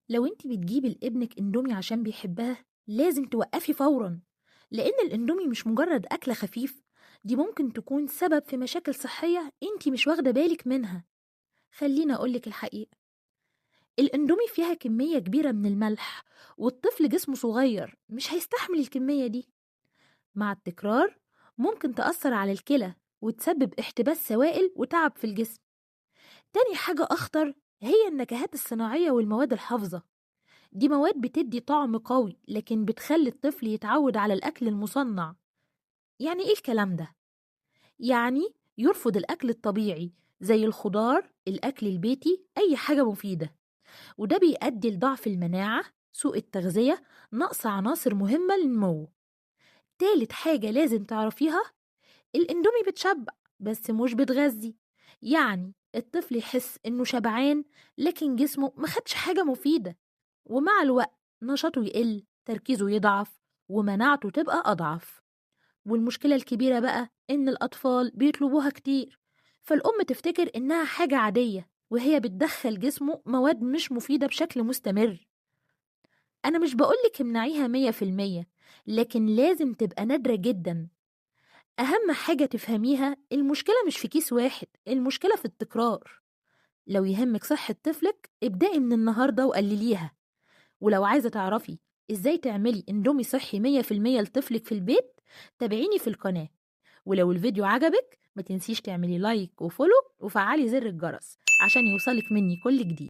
لو انت بتجيبي لابنك اندومي عشان بيحبها لازم توقفي فورا، لان الاندومي مش مجرد اكلة خفيف، دي ممكن تكون سبب في مشاكل صحية انت مش واخدة بالك منها. خليني اقولك الحقيقة، الاندومي فيها كمية كبيرة من الملح، والطفل جسمه صغير مش هيستحمل الكمية دي. مع التكرار ممكن تأثر على الكلى وتسبب احتباس سوائل وتعب في الجسم. تاني حاجة أخطر هي النكهات الصناعية والمواد الحافظة، دي مواد بتدي طعم قوي لكن بتخلي الطفل يتعود على الأكل المصنع. يعني إيه الكلام ده؟ يعني يرفض الأكل الطبيعي زي الخضار، الأكل البيتي، أي حاجة مفيدة، وده بيؤدي لضعف المناعة، سوء التغذية، نقص عناصر مهمة للنمو. تالت حاجة لازم تعرفيها، الاندومي بتشبع بس مش بتغذي، يعني الطفل يحس إنه شبعان لكن جسمه مخدش حاجة مفيدة، ومع الوقت نشاطه يقل، تركيزه يضعف، ومناعته تبقى أضعف. والمشكلة الكبيرة بقى إن الأطفال بيطلبوها كتير، فالأم تفتكر إنها حاجة عادية وهي بتدخل جسمه مواد مش مفيدة بشكل مستمر. أنا مش بقولك امنعيها 100%، لكن لازم تبقى نادرة جدا. أهم حاجة تفهميها، المشكلة مش في كيس واحد، المشكلة في التكرار. لو يهمك صحة طفلك ابدأي من النهاردة وقلليها. ولو عايزة تعرفي إزاي تعملي اندومي صحي 100% لطفلك في البيت، تابعيني في القناة. ولو الفيديو عجبك ما تنسيش تعملي لايك وفولو وفعلي زر الجرس عشان يوصلك مني كل جديد.